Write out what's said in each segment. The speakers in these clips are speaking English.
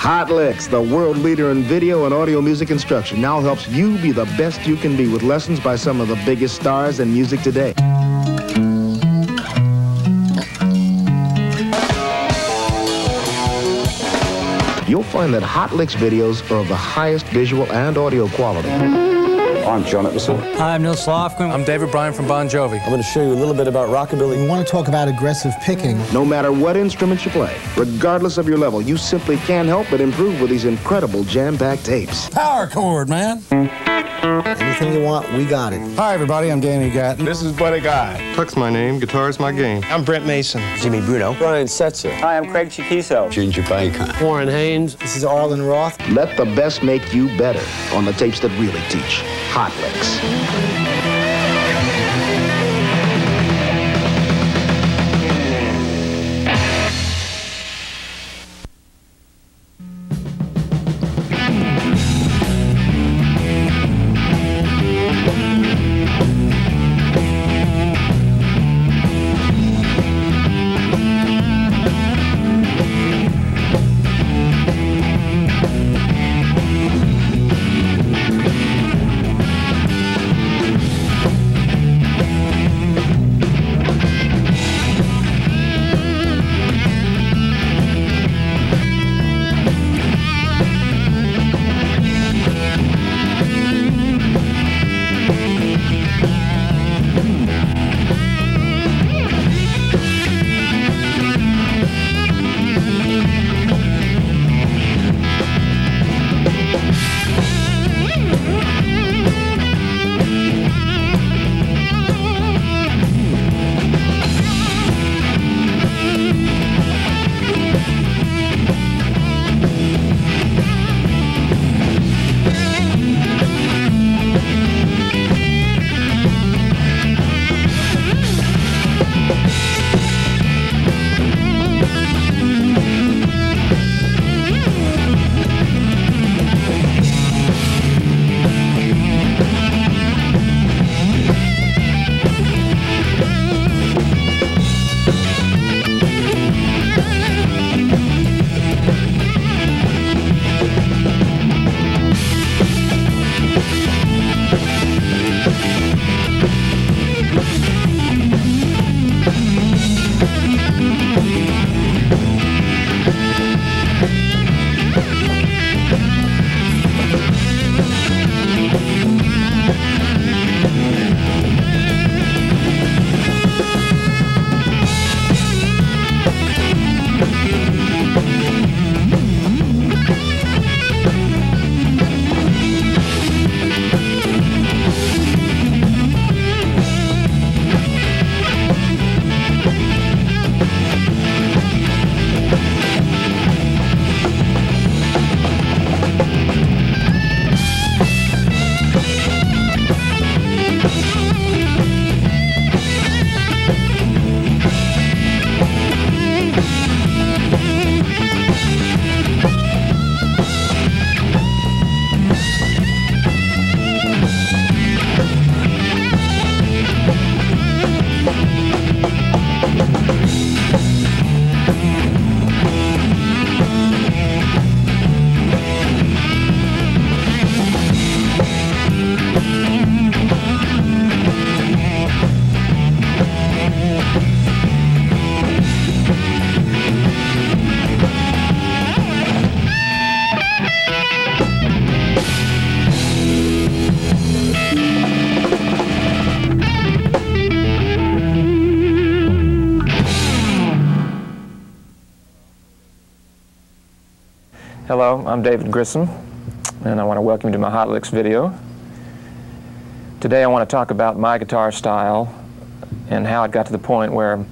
Hot Licks, the world leader in video and audio music instruction, now helps you be the best you can be with lessons by some of the biggest stars in music today. You'll find that Hot Licks videos are of the highest visual and audio quality. I'm John Epperson. Hi, I'm Neil Slofkin. I'm David Bryan from Bon Jovi. I'm going to show you a little bit about rockabilly. We want to talk about aggressive picking. No matter what instrument you play, regardless of your level, you simply can't help but improve with these incredible jam-packed tapes. Power chord, man. Anything you want, we got it. Hi, everybody. I'm Danny Gatton. This is Buddy Guy. Puck's my name, guitar's my game. I'm Brent Mason. Jimmy Bruno. Brian Setzer. Hi, I'm Craig Chiquiso. Ginger Baker. Warren Haynes. This is Arlen Roth. Let the best make you better on the tapes that really teach. Hot Licks. Hello, I'm David Grissom, and I want to welcome you to my Hot Licks video. Today I want to talk about my guitar style and how it got to the point where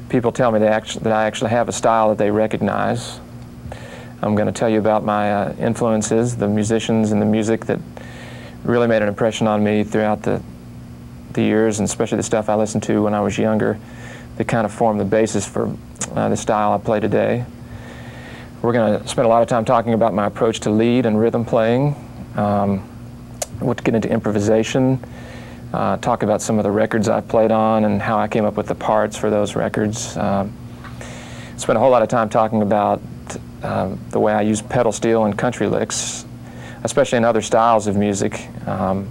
people tell me that I actually have a style that they recognize. I'm going to tell you about my influences, the musicians and the music that really made an impression on me throughout the years, and especially the stuff I listened to when I was younger, that kind of formed the basis for the style I play today. We're going to spend a lot of time talking about my approach to lead and rhythm playing. We'll get into improvisation, talk about some of the records I've played on and how I came up with the parts for those records. Spent a whole lot of time talking about the way I use pedal steel and country licks, especially in other styles of music. I'm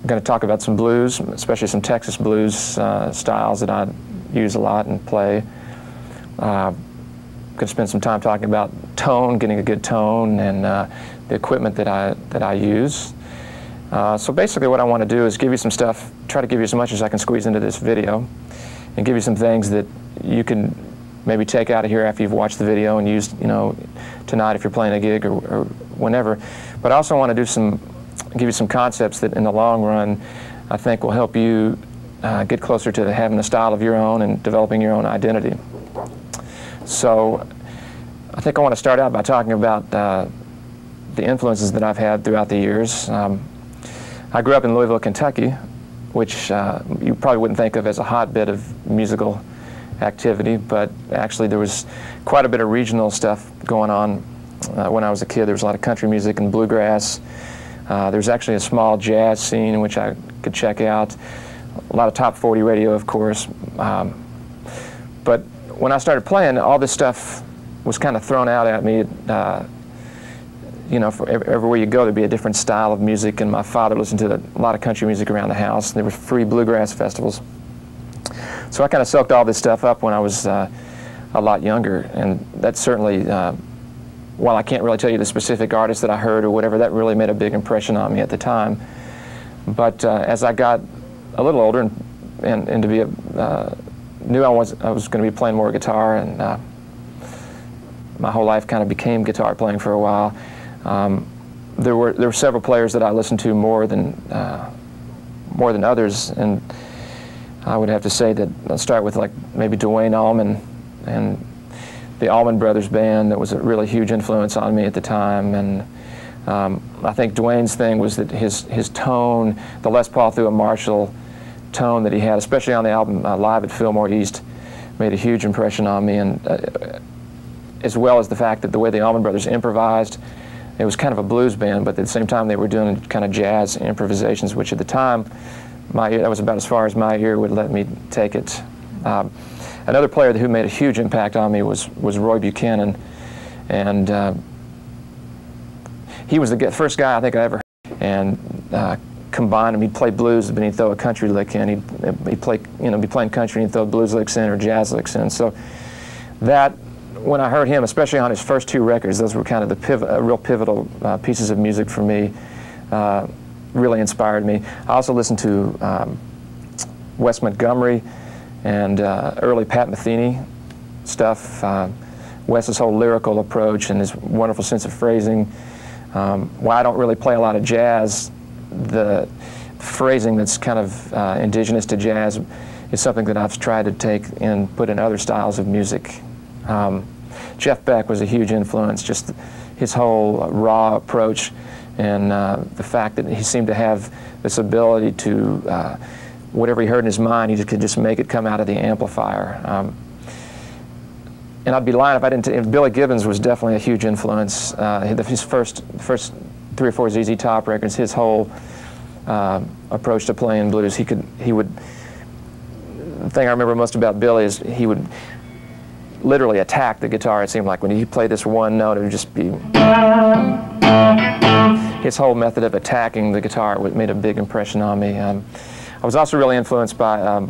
going to talk about some blues, especially some Texas blues styles that I use a lot and play. Going to spend some time talking about tone, getting a good tone, and the equipment that I use. So basically what I want to do is give you some stuff, try to give you as much as I can squeeze into this video, and give you some things that you can maybe take out of here after you've watched the video and use, you know, tonight if you're playing a gig or whenever. But I also want to give you some concepts that in the long run I think will help you get closer to having a style of your own and developing your own identity. So I think I want to start out by talking about the influences that I've had throughout the years. I grew up in Louisville, Kentucky, which you probably wouldn't think of as a hotbed of musical activity, but actually there was quite a bit of regional stuff going on when I was a kid. There was a lot of country music and bluegrass. There was actually a small jazz scene in which I could check out. A lot of top 40 radio, of course. But when I started playing, all this stuff was kind of thrown out at me. You know, everywhere you go, there'd be a different style of music, and my father listened to a lot of country music around the house. There were free bluegrass festivals. So I kind of soaked all this stuff up when I was a lot younger, and that certainly, while I can't really tell you the specific artists that I heard or whatever, that really made a big impression on me at the time. But as I got a little older and to be knew I was going to be playing more guitar, and my whole life kind of became guitar playing for a while. There were several players that I listened to more than others, and I would have to say that I'll start with like maybe Duane Allman and the Allman Brothers Band. That was a really huge influence on me at the time. And I think Duane's thing was that his tone, the Les Paul through a Marshall tone that he had, especially on the album Live at Fillmore East, made a huge impression on me, and as well as the fact that the way the Allman Brothers improvised, it was kind of a blues band, but at the same time they were doing kind of jazz improvisations, which at the time, that was about as far as my ear would let me take it. Another player who made a huge impact on me was Roy Buchanan, and he was the first guy I think I ever heard, and combined him. He'd play blues, but he'd throw a country lick in. He'd play, you know, be playing country and he'd throw blues licks in or jazz licks in. So that, when I heard him, especially on his first two records, those were kind of the real pivotal pieces of music for me. Really inspired me. I also listened to Wes Montgomery and early Pat Metheny stuff. Wes's whole lyrical approach and his wonderful sense of phrasing. While I don't really play a lot of jazz, the phrasing that's kind of indigenous to jazz is something that I've tried to take and put in other styles of music. Jeff Beck was a huge influence, just his whole raw approach, and the fact that he seemed to have this ability to, whatever he heard in his mind, he could just make it come out of the amplifier. And I'd be lying if I didn't. Billy Gibbons was definitely a huge influence. His first 3 or 4 ZZ Top records, his whole approach to playing blues, the thing I remember most about Billy is he would literally attack the guitar. It seemed like when he played this one note, it would just be... His whole method of attacking the guitar made a big impression on me. I was also really influenced by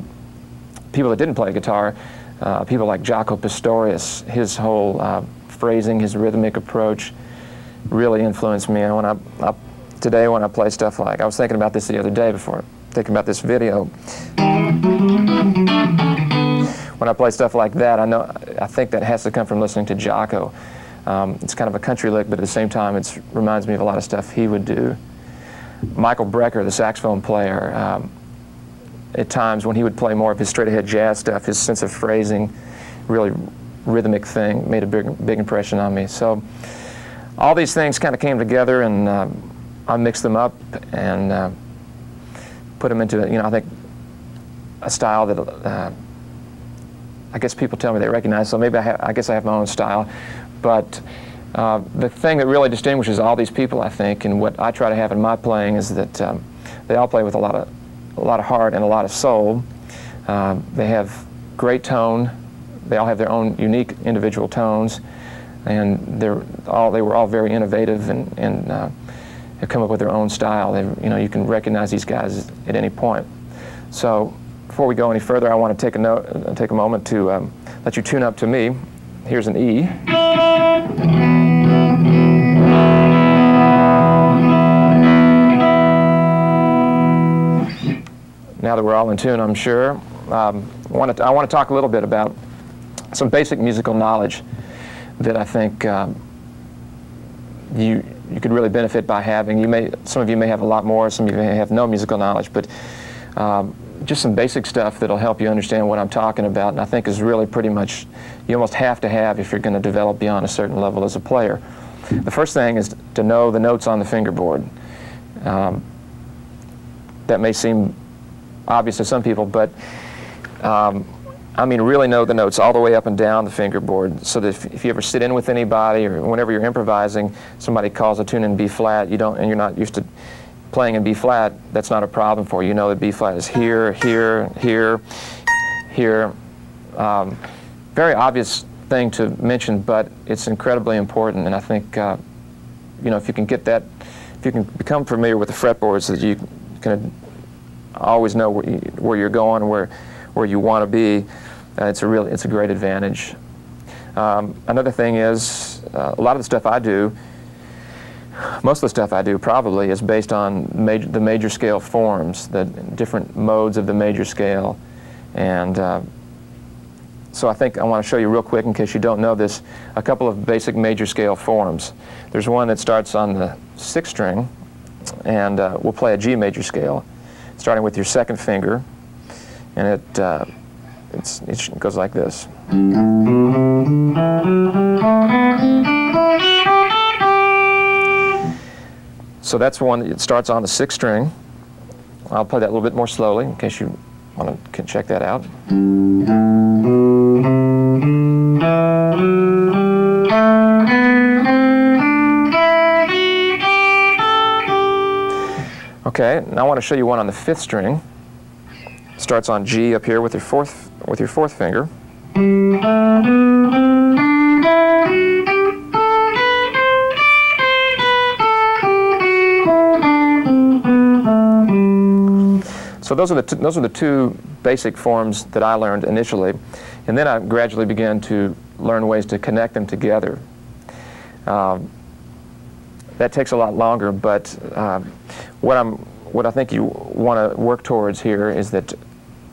people that didn't play guitar, people like Jaco Pastorius. His whole phrasing, his rhythmic approach really influenced me. And today when I play stuff like, I was thinking about this the other day before thinking about this video. When I play stuff like that, I think that has to come from listening to Jaco. It's kind of a country lick, but at the same time, it reminds me of a lot of stuff he would do. Michael Brecker, the saxophone player, at times when he would play more of his straight-ahead jazz stuff, his sense of phrasing, really rhythmic thing, made a big impression on me. So all these things kind of came together, and I mixed them up and put them into, I think, a style that I guess people tell me they recognize, so maybe I guess I have my own style. But the thing that really distinguishes all these people, I think, and what I try to have in my playing is that they all play with a lot of heart and a lot of soul. They have great tone. they all have their own unique individual tones, and they were all very innovative and have come up with their own style. You can recognize these guys at any point. So before we go any further, I want to take a moment to let you tune up to me. Here's an E. Now that we're all in tune, I'm sure, I want to talk a little bit about some basic musical knowledge that I think you could really benefit by having. Some of you may have a lot more, some of you may have no musical knowledge, but just some basic stuff that'll help you understand what I'm talking about, and I think is really pretty much, you almost have to have if you're going to develop beyond a certain level as a player. The first thing is to know the notes on the fingerboard. That may seem obvious to some people, but I mean really know the notes all the way up and down the fingerboard, so that if you ever sit in with anybody or whenever you're improvising, somebody calls a tune in B flat, and you're not used to playing in B flat, that's not a problem for you. You know that B flat is here, here, here, here. Very obvious thing to mention, but it's incredibly important, and I think if you can get that, if you can become familiar with the fretboards, so that you can always know where you're going, where you want to be, it's a great advantage. Another thing is a lot of the stuff I do, most of the stuff I do probably is based on the major scale forms, the different modes of the major scale, and so I think I want to show you real quick, in case you don't know this, a couple of basic major scale forms. There's one that starts on the 6th string, and we'll play a G major scale, starting with your 2nd finger, and it goes like this. So that's one that starts on the 6th string. I'll play that a little bit more slowly in case you want to check that out. Okay, now I want to show you one on the 5th string. Starts on G up here with your 4th finger. So those are the two basic forms that I learned initially, and then I gradually began to learn ways to connect them together. That takes a lot longer, but what I think you want to work towards here is that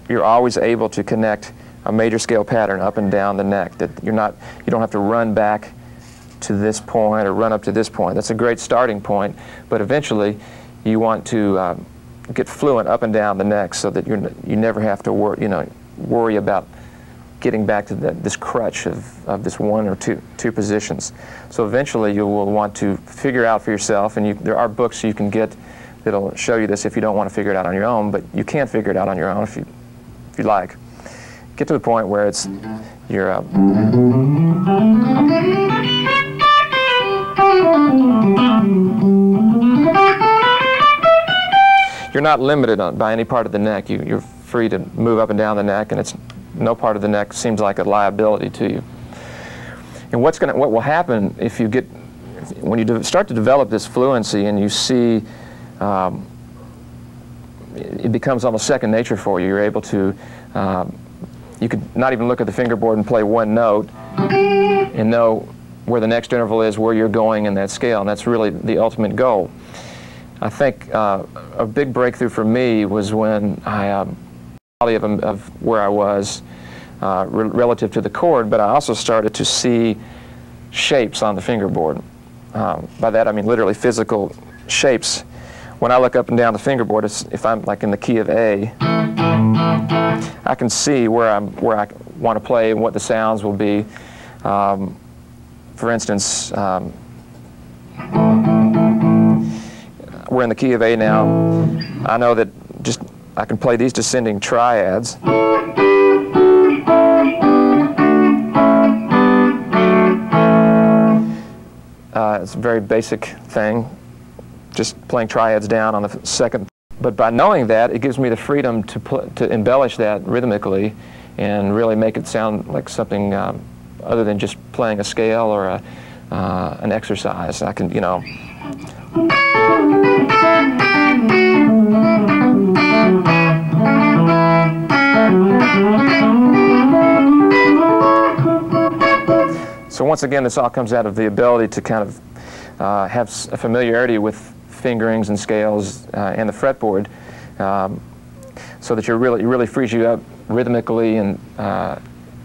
you're always able to connect a major scale pattern up and down the neck. That you don't have to run back to this point or run up to this point. That's a great starting point, but eventually you want to get fluent up and down the neck, so that you never have to worry about getting back to this crutch of this one or two positions. So eventually you will want to figure out for yourself, and there are books you can get that'll show you this if you don't want to figure it out on your own, but you can figure it out on your own if you like. Get to the point where you're not limited by any part of the neck. You're free to move up and down the neck, and no part of the neck seems like a liability to you. And what will happen when you start to develop this fluency, and you see it becomes almost second nature for you. You're able to, you could not even look at the fingerboard and play one note and know where the next interval is, where you're going in that scale, and that's really the ultimate goal. I think a big breakthrough for me was when of where I was relative to the chord, but I also started to see shapes on the fingerboard. By that I mean literally physical shapes. When I look up and down the fingerboard, if I'm like in the key of A, I can see where I want to play and what the sounds will be. For instance, we're in the key of A now. I know that I can play these descending triads. It's a very basic thing, just playing triads down on the second. But by knowing that, it gives me the freedom to embellish that rhythmically and really make it sound like something other than just playing a scale or an exercise. I can, you know. So once again, this all comes out of the ability to kind of have a familiarity with fingerings and scales and the fretboard, so that it really frees you up rhythmically and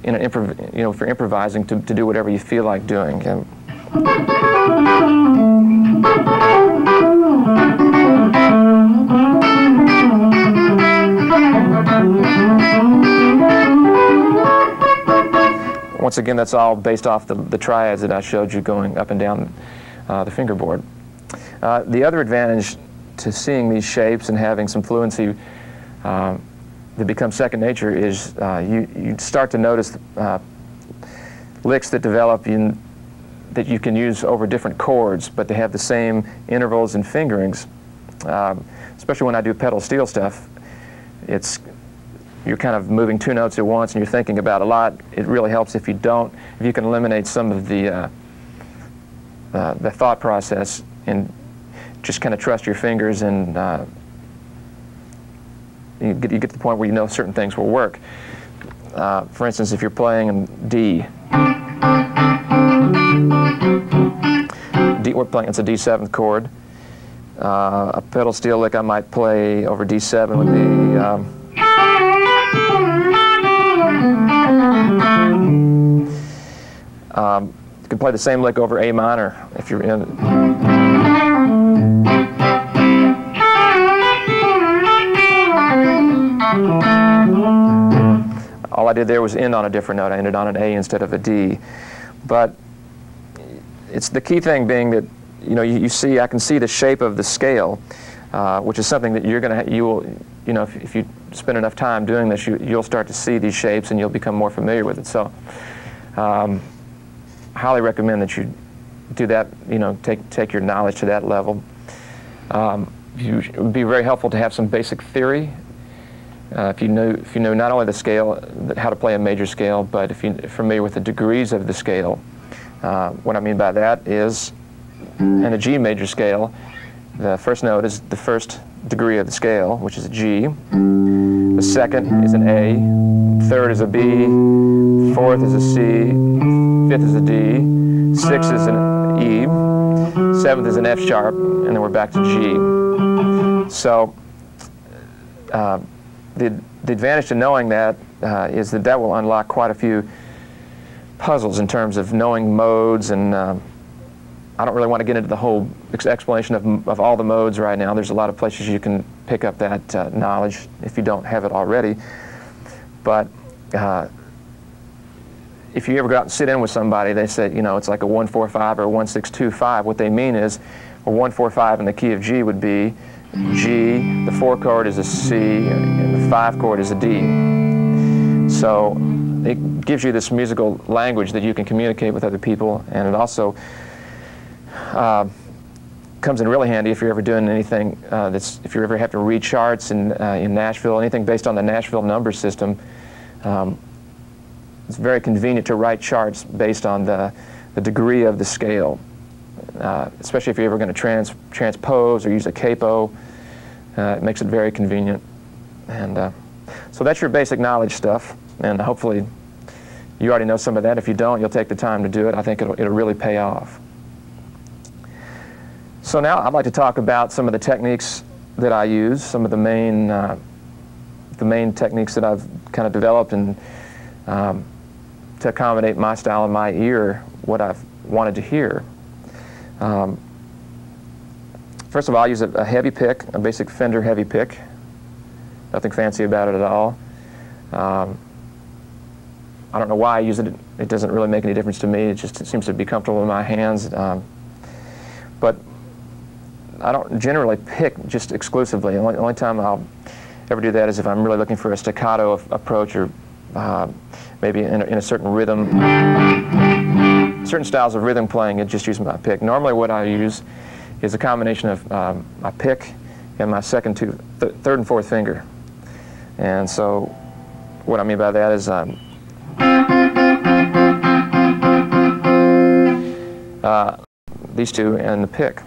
in an if you're improvising to do whatever you feel like doing. Once again, that's all based off the triads that I showed you going up and down the fingerboard. The other advantage to seeing these shapes and having some fluency that becomes second nature is you start to notice licks that develop that you can use over different chords, but they have the same intervals and fingerings. Especially when I do pedal steel stuff, you're kind of moving two notes at once and you're thinking about a lot. It really helps if you can eliminate some of the thought process and just kind of trust your fingers, and you get to the point where you know certain things will work. For instance, if you're playing in D, we're playing, it's a D7th chord. A pedal steel lick I might play over D7 would be you can play the same lick over A minor if you're in. All I did there was end on a different note. I ended on an A instead of a D. But it's the key thing being that I can see the shape of the scale, which is something that if you spend enough time doing this, you'll start to see these shapes and you'll become more familiar with it. So, highly recommend that you do that. Take your knowledge to that level. It would be very helpful to have some basic theory. If you know not only the scale, how to play a major scale, but if you're familiar with the degrees of the scale. What I mean by that is, in a G major scale, the first note is the first degree of the scale, which is a G. The second is an A. Third is a B. Fourth is a C. Fifth is a D. Sixth is an E. Seventh is an F sharp, and then we're back to G. So the advantage to knowing that is that will unlock quite a few puzzles in terms of knowing modes, and I don't really want to get into the whole explanation of all the modes right now. There's a lot of places you can pick up that knowledge if you don't have it already. But if you ever go out and sit in with somebody, they say, it's like a 1-4-5 or a 1-6-2-5. What they mean is a 1-4-5 in the key of G would be G, the 4 chord is a C, and the 5 chord is a D. So it gives you this musical language that you can communicate with other people, and it also comes in really handy if you're ever doing anything if you ever have to read charts in Nashville, anything based on the Nashville number system. It's very convenient to write charts based on the degree of the scale, especially if you're ever going to transpose or use a capo. It makes it very convenient. And so that's your basic knowledge stuff, and hopefully you already know some of that. If you don't, you'll take the time to do it. I think it'll really pay off. So now I'd like to talk about some of the techniques that I use, some of the main techniques that I've kind of developed and to accommodate my style and my ear, what I've wanted to hear. First of all, I use a heavy pick, a basic Fender heavy pick. Nothing fancy about it at all. I don't know why I use it. It doesn't really make any difference to me. It seems to be comfortable in my hands. But I don't generally pick just exclusively. The only time I'll ever do that is if I'm really looking for a staccato approach, or maybe in a certain rhythm, certain styles of rhythm playing, and just use my pick. Normally what I use is a combination of my pick and my third and fourth finger. And so what I mean by that is these two and the pick.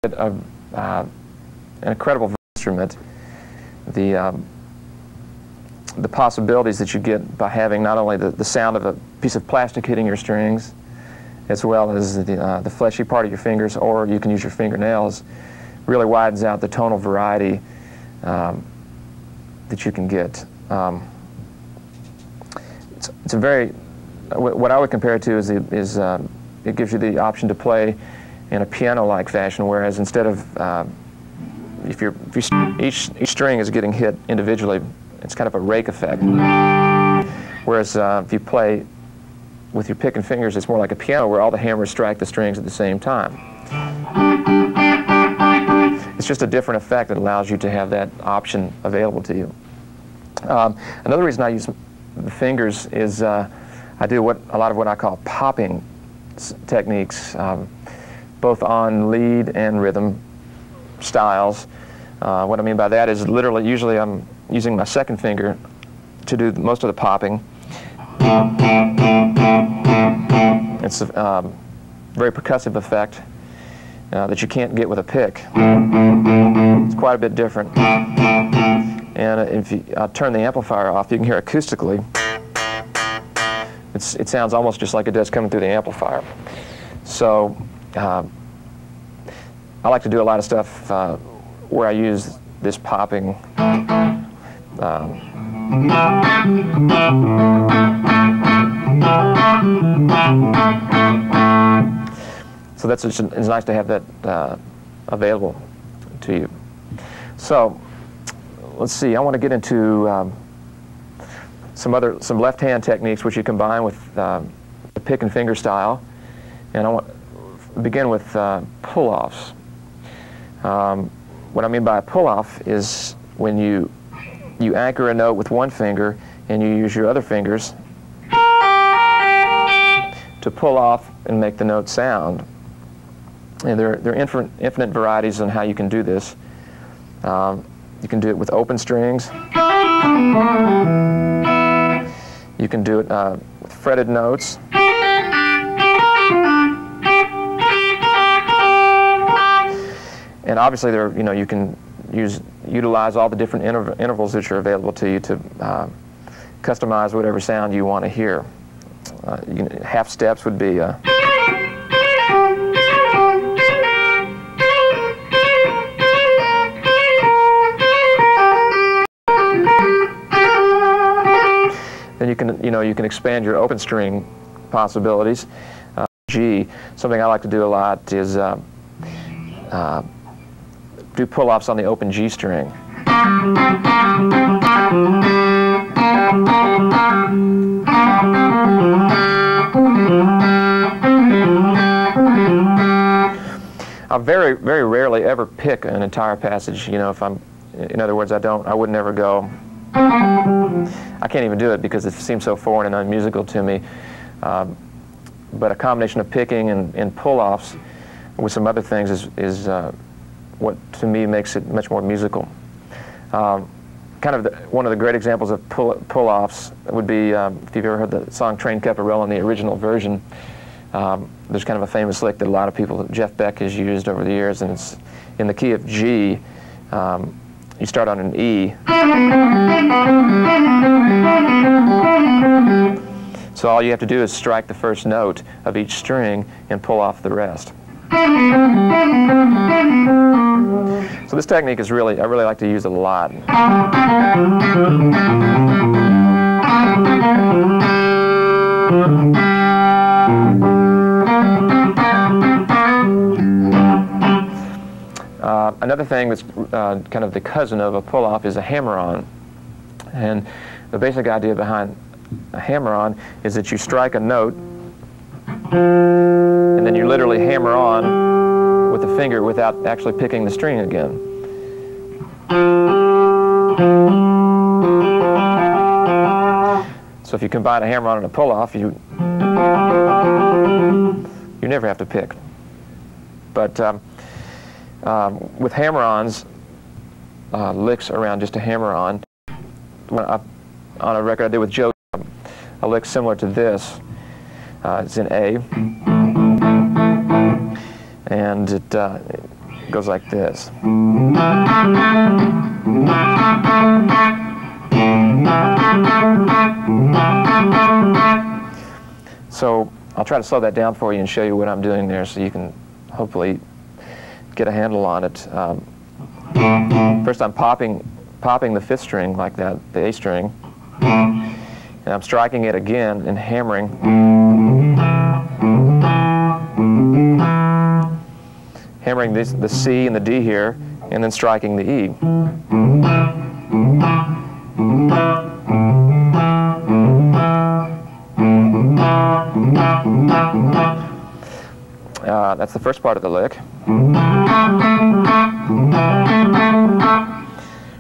An incredible instrument. The possibilities that you get by having not only the sound of a piece of plastic hitting your strings, as well as the fleshy part of your fingers, or you can use your fingernails, really widens out the tonal variety that you can get. It's a very, what I would compare it to is it gives you the option to play in a piano-like fashion, whereas instead of each string is getting hit individually, it's kind of a rake effect. Whereas if you play with your pick and fingers, it's more like a piano where all the hammers strike the strings at the same time. It's just a different effect that allows you to have that option available to you. Another reason I use the fingers is I do a lot of what I call popping techniques, both on lead and rhythm styles. What I mean by that is literally, usually I'm using my second finger to do most of the popping. It's a very percussive effect that you can't get with a pick. It's quite a bit different. And if you turn the amplifier off, you can hear acoustically. It sounds almost just like it does coming through the amplifier. So I like to do a lot of stuff where I use this popping. So it's nice to have that available to you. So let's see. I want to get into some left-hand techniques which you combine with the pick and finger style, and I want to begin with pull-offs. What I mean by a pull-off is when you anchor a note with one finger and you use your other fingers to pull off and make the note sound. And there are infinite varieties on how you can do this. You can do it with open strings. You can do it with fretted notes. And obviously, you can utilize all the different intervals that are available to you to customize whatever sound you want to hear. Half steps would be. Then you can expand your open string possibilities. G. Something I like to do a lot is do pull-offs on the open G string. I very, very rarely ever pick an entire passage. In other words, I would never go. I can't even do it because it seems so foreign and unmusical to me. But a combination of picking and pull-offs with some other things is what to me makes it much more musical. Kind of one of the great examples of pull-offs would be if you've ever heard the song Train Caparella in the original version. There's kind of a famous lick that a lot of people, Jeff Beck has used over the years, and it's in the key of G. You start on an E. So all you have to do is strike the first note of each string and pull off the rest. So this technique is I really like to use it a lot. Another thing that's kind of the cousin of a pull-off is a hammer-on. And the basic idea behind a hammer-on is that you strike a note and then you literally hammer on with the finger without actually picking the string again. So if you combine a hammer-on and a pull-off, you never have to pick. But with hammer-ons, licks around just a hammer-on, on a record I did with Joe, a lick similar to this. It's in A, and it goes like this. So I'll try to slow that down for you and show you what I'm doing there so you can hopefully get a handle on it. First I'm popping the fifth string like that, the A string, and I'm striking it again and hammering. Hammering the C and the D here, and then striking the E. That's the first part of the lick.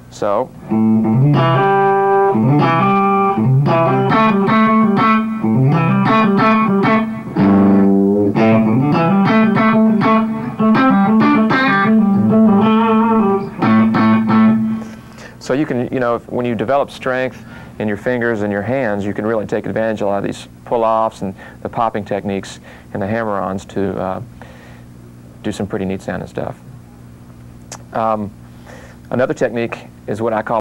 So, so you can, when you develop strength in your fingers and your hands, you can really take advantage of a lot of these pull-offs and the popping techniques and the hammer-ons to do some pretty neat sounding stuff. Another technique is what I call,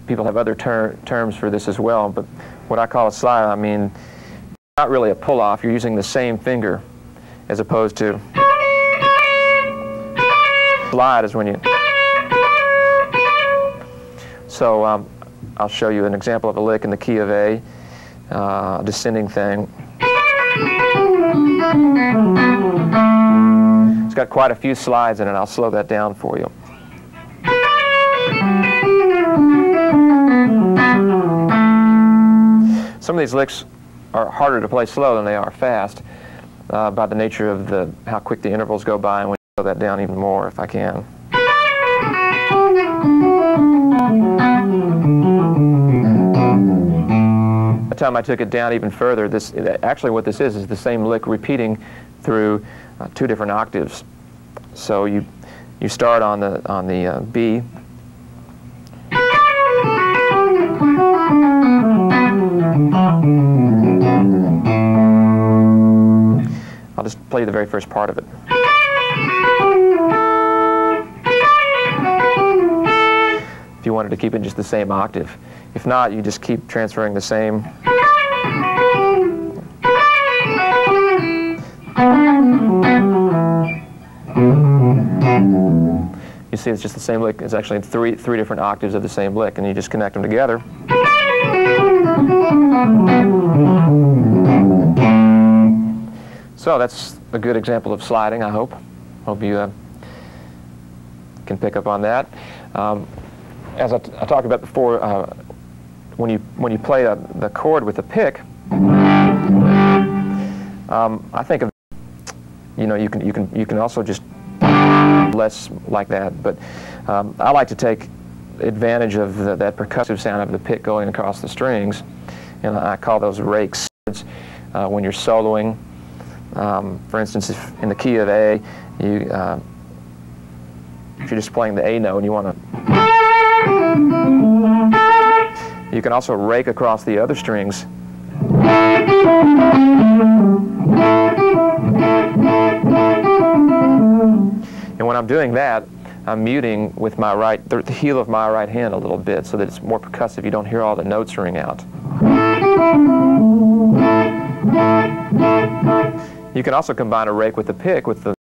people have other terms for this as well, but what I call a slide, I mean, not really a pull-off, you're using the same finger as opposed to slide is when you... So I'll show you an example of a lick in the key of A, descending thing. It's got quite a few slides in it. I'll slow that down for you. Some of these licks are harder to play slow than they are fast by the nature of how quick the intervals go by, and we slow that down even more if I can. By the time I took it down even further, actually what this is the same lick repeating through two different octaves. So you start on the B. I'll just play the very first part of it. If you wanted to keep it just the same octave. If not, you just keep transferring the same. You see it's just the same lick. It's actually three different octaves of the same lick, and you just connect them together. So that's a good example of sliding, I hope. Hope you can pick up on that. As I talked about before, when you play the chord with the pick, I think of, you can also just less like that, but I like to take advantage of that percussive sound of the pick going across the strings, and I call those rakes. When you're soloing, for instance, if in the key of A, if you're just playing the A note and you want to, you can also rake across the other strings. And when I'm doing that, I'm muting with my the heel of my right hand a little bit so that it's more percussive. You don't hear all the notes ring out. You can also combine a rake with the pick with the...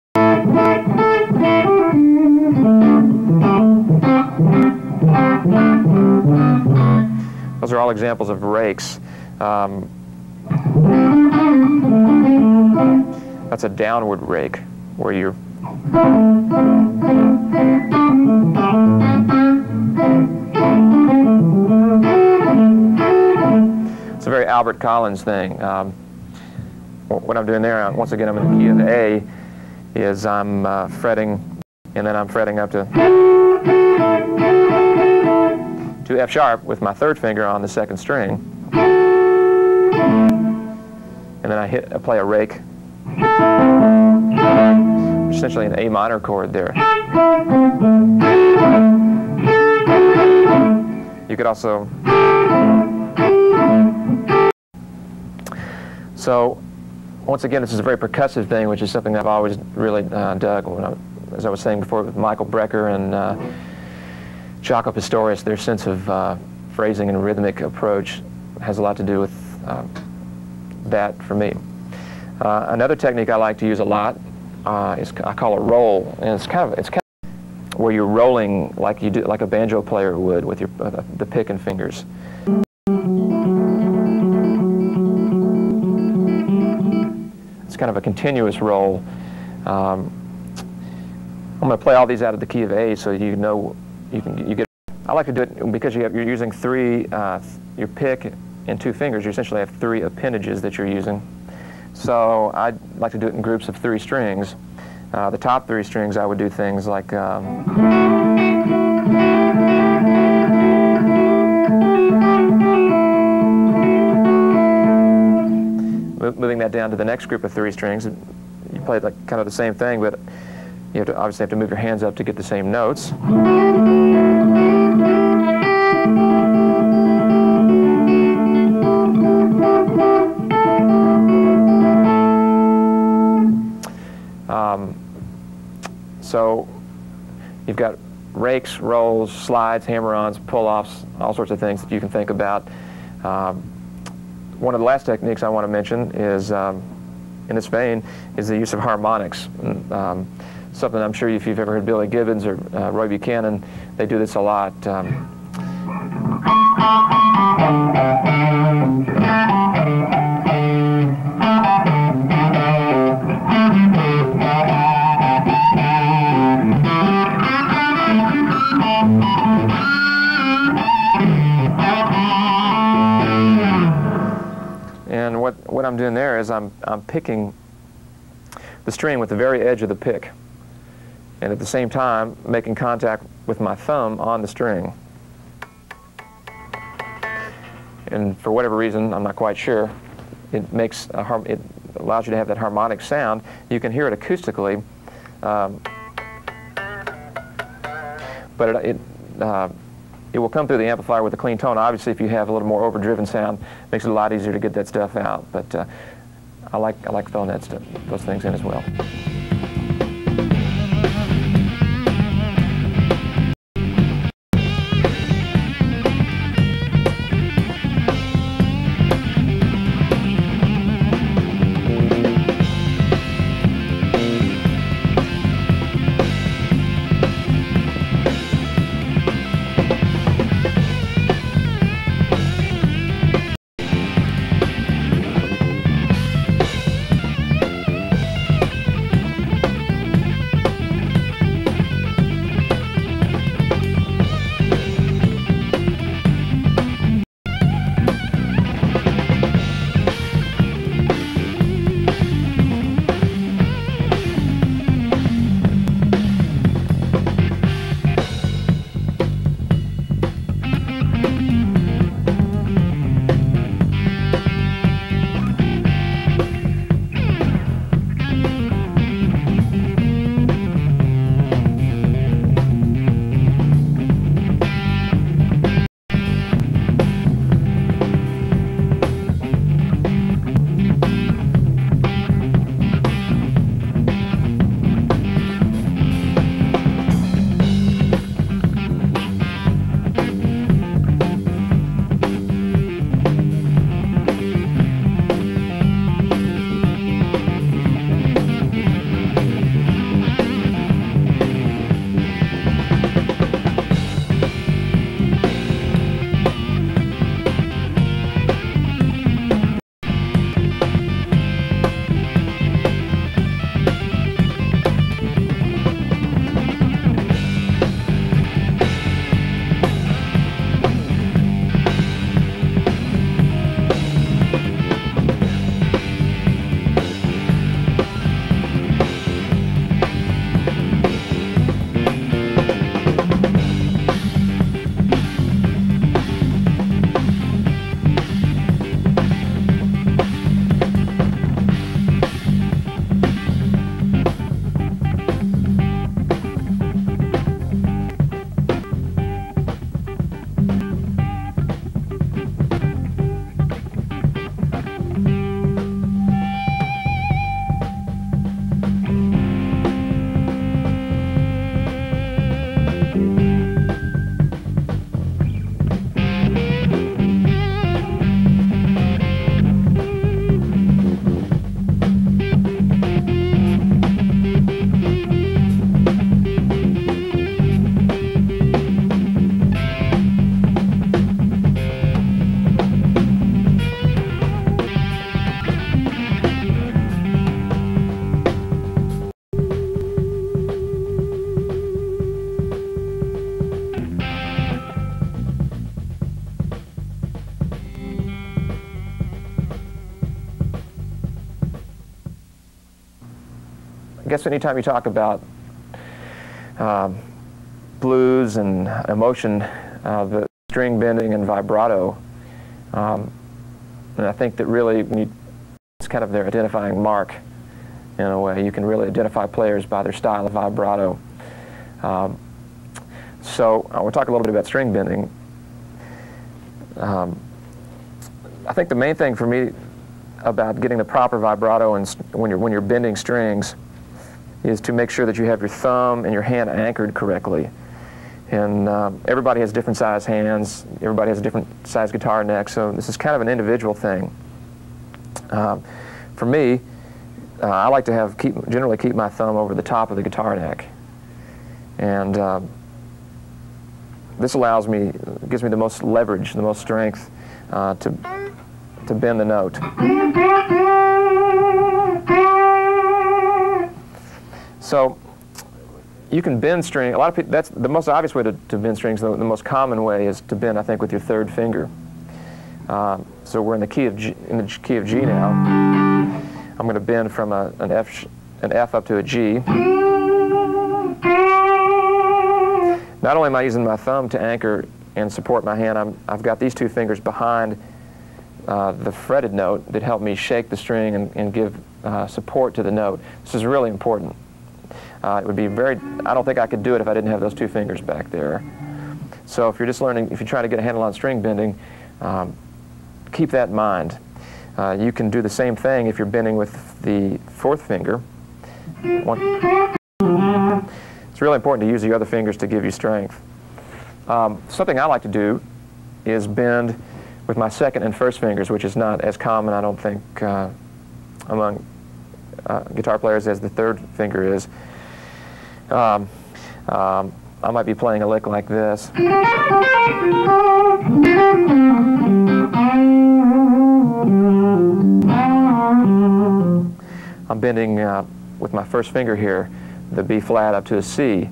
Those are all examples of rakes. That's a downward rake where you're... It's a very Albert Collins thing. What I'm doing there, once again, I'm in the key of A, is I'm fretting, and then I'm fretting up to F sharp with my third finger on the second string, and then I play a rake, essentially an A minor chord there. You could also So, once again, this is a very percussive thing, which is something I've always really dug. As I was saying before, with Michael Brecker and Jaco Pastorius, their sense of phrasing and rhythmic approach has a lot to do with that for me. Another technique I like to use a lot is I call a roll, and it's kind of where you're rolling like you do, like a banjo player would with your the pick and fingers. It's kind of a continuous roll. I'm going to play all these out of the key of A, so you know you get. I like to do it because you're using your pick and two fingers. You essentially have three appendages that you're using. So I'd like to do it in groups of 3 strings. The top 3 strings, I would do things like moving that down to the next group of 3 strings. You play like kind of the same thing, but you obviously have to move your hands up to get the same notes. So you've got rakes, rolls, slides, hammer-ons, pull-offs, all sorts of things that you can think about. One of the last techniques I want to mention is, in this vein, is the use of harmonics. Something I'm sure if you've ever heard Billy Gibbons or Roy Buchanan, they do this a lot. And what I'm doing there is I'm picking the string with the very edge of the pick, and at the same time making contact with my thumb on the string. And for whatever reason, I'm not quite sure, it allows you to have that harmonic sound. You can hear it acoustically, but it will come through the amplifier with a clean tone. Obviously, if you have a little more overdriven sound, it makes it a lot easier to get that stuff out. But I like throwing those things in as well. guess anytime you talk about blues and emotion, the string bending and vibrato, and I think that really it's kind of their identifying mark in a way. You can really identify players by their style of vibrato. So we'll talk a little bit about string bending. I think the main thing for me about getting the proper vibrato and when you're bending strings is to make sure that you have your thumb and your hand anchored correctly. And everybody has different size hands, everybody has a different size guitar neck, so this is kind of an individual thing. For me, I like to generally keep my thumb over the top of the guitar neck. And this gives me the most leverage, the most strength to bend the note. So you can bend string. A lot of people, that's the most obvious way to bend strings. The most common way is to bend, I think, with your third finger. So we're in the key of G now. I'm going to bend from an F up to a G. Not only am I using my thumb to anchor and support my hand, I've got these two fingers behind the fretted note that help me shake the string and give support to the note. This is really important. It would be I don't think I could do it if I didn't have those two fingers back there. So if you're just learning, if you're trying to get a handle on string bending, keep that in mind. You can do the same thing if you're bending with the fourth finger. It's really important to use the other fingers to give you strength. Something I like to do is bend with my second and first fingers, which is not as common, I don't think, among guitar players as the third finger is. I might be playing a lick like this. I'm bending with my first finger here, the B flat up to a C,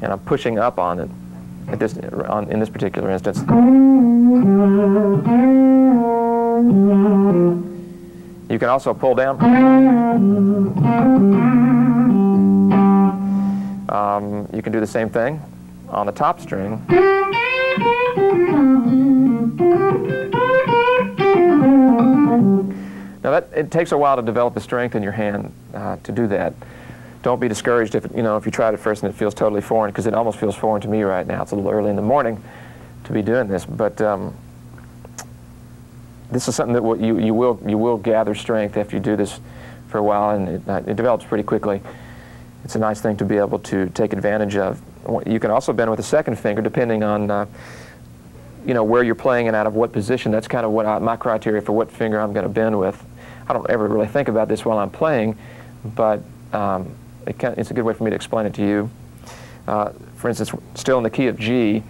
and I'm pushing up on it in this particular instance. You can also pull down. You can do the same thing on the top string. Now it takes a while to develop the strength in your hand to do that. Don't be discouraged if you tried it first and it feels totally foreign, because it almost feels foreign to me right now. It's a little early in the morning to be doing this, but this is something that you will gather strength after you do this for a while, and it develops pretty quickly. It's a nice thing to be able to take advantage of. You can also bend with the second finger, depending on where you're playing and out of what position. That's kind of what my criteria for what finger I'm going to bend with. I don't ever really think about this while I'm playing, but it's a good way for me to explain it to you. For instance, still in the key of G.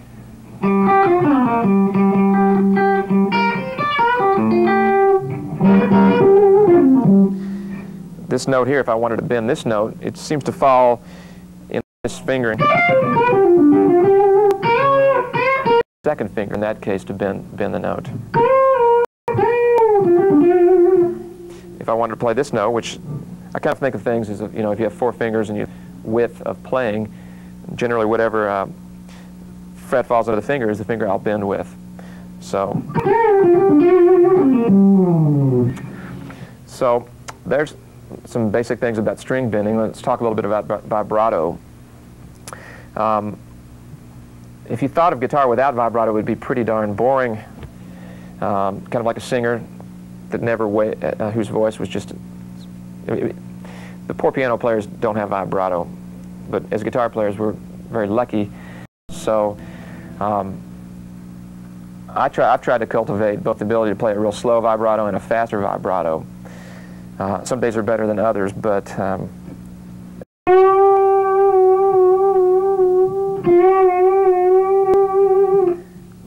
This note here, if I wanted to bend this note, it seems to fall in this finger. Second finger in that case to bend the note. If I wanted to play this note, which I kind of think of things as if you have four fingers and you width of playing, generally whatever fret falls under the finger is the finger I'll bend with. So there's some basic things about string bending. Let's talk a little bit about vibrato. If you thought of guitar without vibrato, it would be pretty darn boring. Kind of like a singer that whose voice was just... the poor piano players don't have vibrato, but as guitar players, we're very lucky. So I've tried to cultivate both the ability to play a real slow vibrato and a faster vibrato. Some days are better than others, but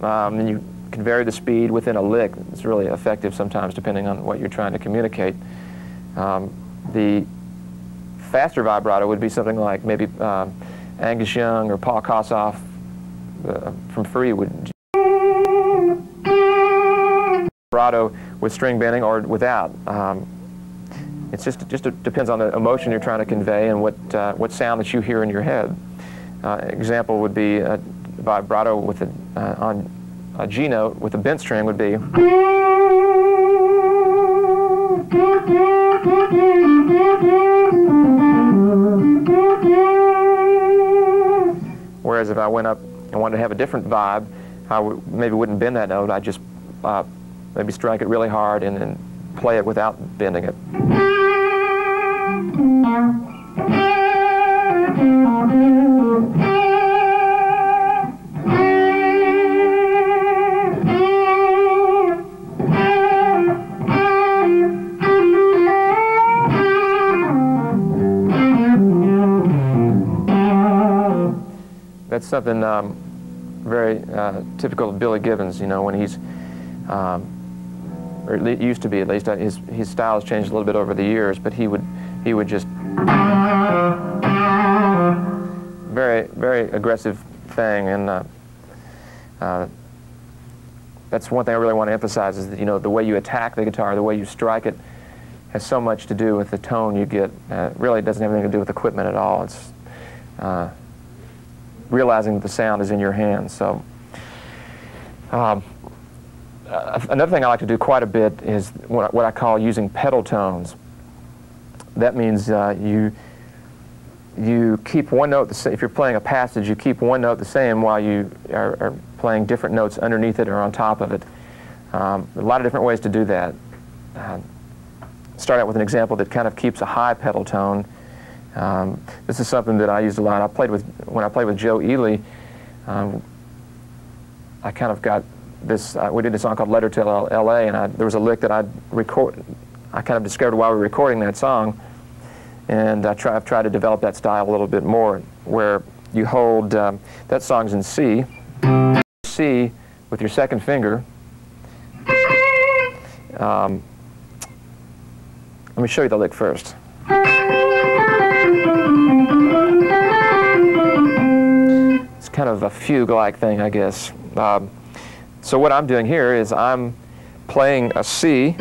and you can vary the speed within a lick. It's really effective sometimes, depending on what you're trying to communicate. The faster vibrato would be something like maybe Angus Young or Paul Kossoff from Free would vibrato with string bending or without. It just depends on the emotion you're trying to convey and what sound that you hear in your head. Example would be a vibrato with on a G note with a bent string would be. Whereas if I went up and wanted to have a different vibe, I maybe wouldn't bend that note. I'd just maybe strike it really hard and then play it without bending it. That's something very typical of Billy Gibbons, you know, when he's, or it used to be at least, his style has changed a little bit over the years, but he would just, very aggressive thing, and that's one thing I really want to emphasize is that, you know, the way you attack the guitar, the way you strike it, has so much to do with the tone you get. Really doesn't have anything to do with equipment at all. It's realizing that the sound is in your hands. So another thing I like to do quite a bit is what I call using pedal tones. That means you keep one note the same. If you're playing a passage, you keep one note the same while you are playing different notes underneath it or on top of it. A lot of different ways to do that. Start out with an example that kind of keeps a high pedal tone. This is something that I used a lot. When I played with Joe Ely, I kind of got this. We did a song called "Letter to L.A." and there was a lick that I kind of discovered while we were recording that song, and I've tried to develop that style a little bit more, where you hold that song's in C, C with your second finger. Let me show you the lick first. It's kind of a fugue-like thing, I guess. So what I'm doing here is I'm playing a C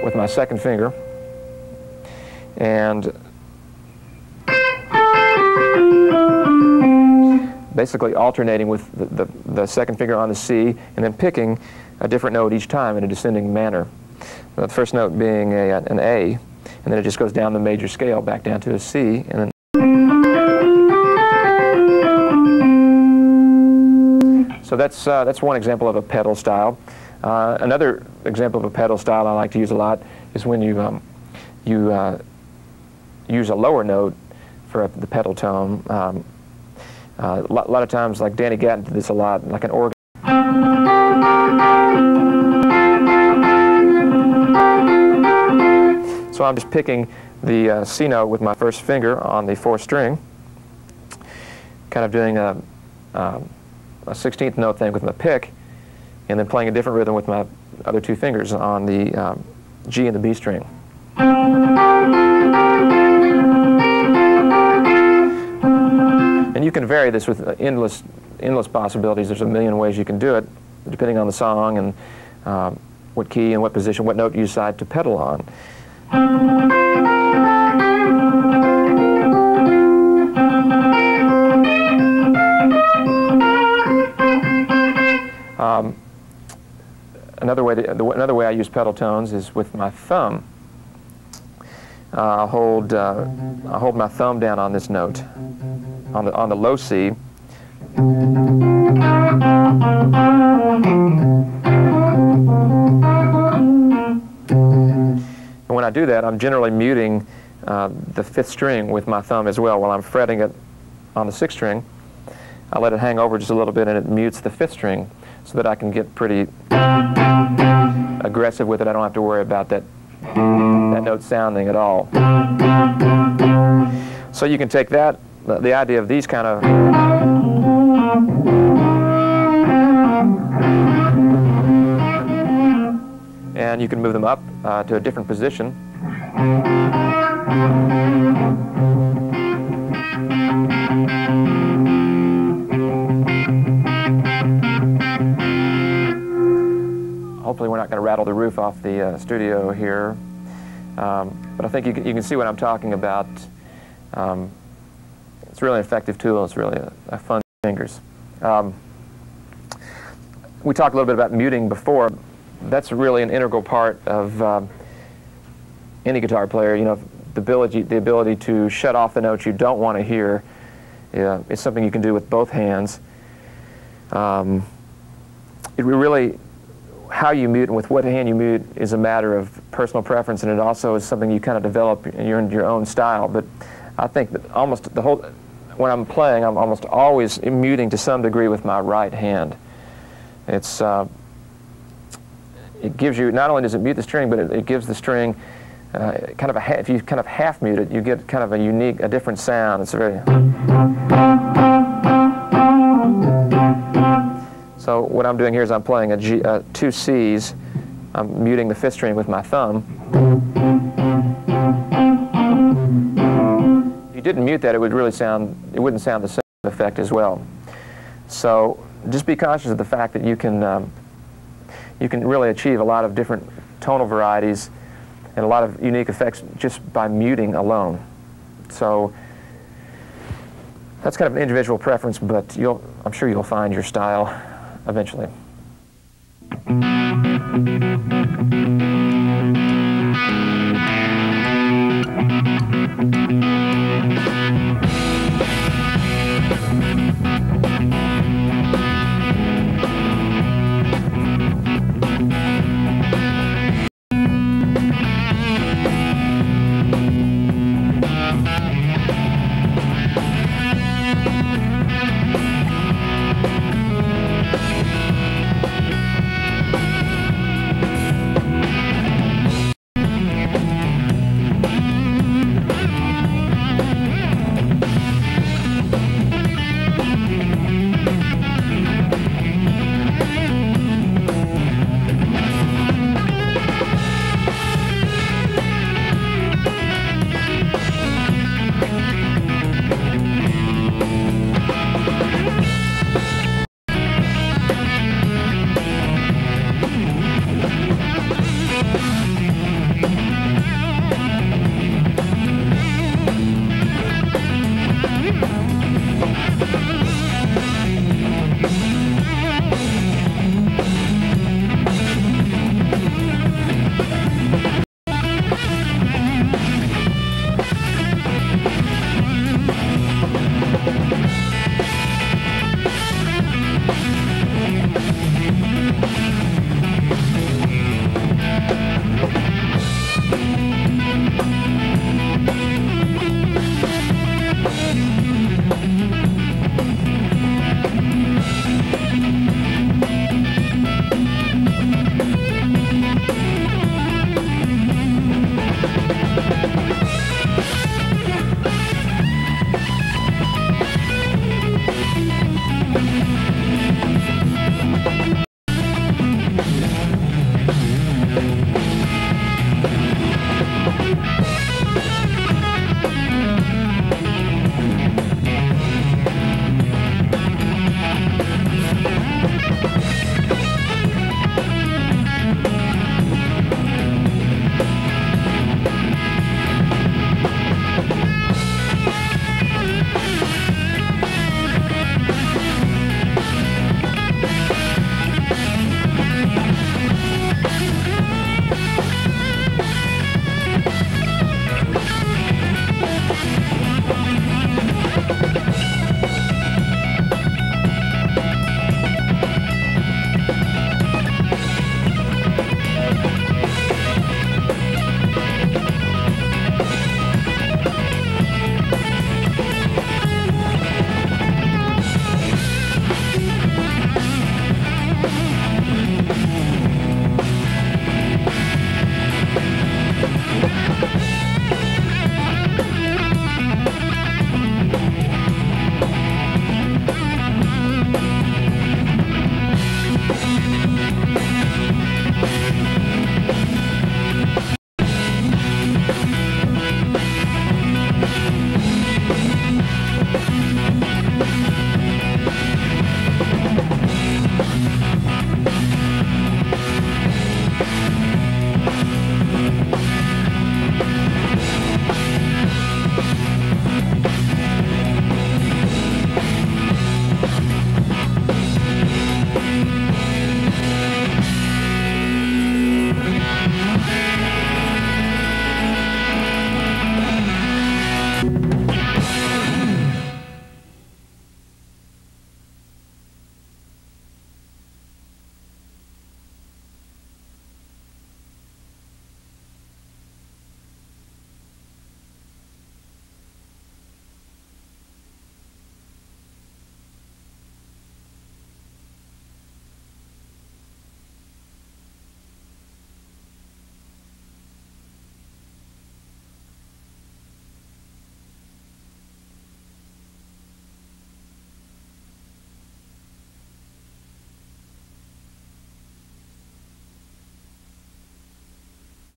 with my second finger, and basically alternating with the second finger on the C, and then picking a different note each time in a descending manner. The first note being an A, and then it just goes down the major scale back down to a C, and then so that's one example of a pedal style. Another example of a pedal style I like to use a lot is when you use a lower note for the pedal tone. A lot of times, like Danny Gatton did this a lot, like an organ. So I'm just picking the C note with my first finger on the fourth string, kind of doing a 16th note thing with my pick, and then playing a different rhythm with my other two fingers on the G and the B string. And you can vary this with endless possibilities. There's a million ways you can do it, depending on the song and what key and what position, what note you decide to pedal on. Another way I use pedal tones is with my thumb. I'll hold my thumb down on this note, on the low C. And when I do that, I'm generally muting the fifth string with my thumb as well. While I'm fretting it on the sixth string, I let it hang over just a little bit, and it mutes the fifth string, so that I can get pretty aggressive with it. I don't have to worry about that note sounding at all. So you can take that, the idea of these kind of and you can move them up to a different position. Hopefully we're not going to rattle the roof off the studio here. But I think you can see what I'm talking about. It's really an effective tool. It's really a fun fingers. We talked a little bit about muting before. That's really an integral part of any guitar player. You know, the ability to shut off the notes you don't want to hear. It's something you can do with both hands. It really, how you mute and with what hand you mute is a matter of personal preference, and it also is something you kind of develop in your own style. But I think that almost the whole, when I'm playing, I'm almost always muting to some degree with my right hand. It's it gives you, not only does it mute the string, but it gives the string kind of if you kind of half mute it, you get kind of a different sound. It's very. So what I'm doing here is I'm playing two C's. I'm muting the fifth string with my thumb. If you didn't mute that, it wouldn't sound the same effect as well. So just be conscious of the fact that you can really achieve a lot of different tonal varieties and a lot of unique effects just by muting alone. So that's kind of an individual preference, but I'm sure you'll find your style eventually.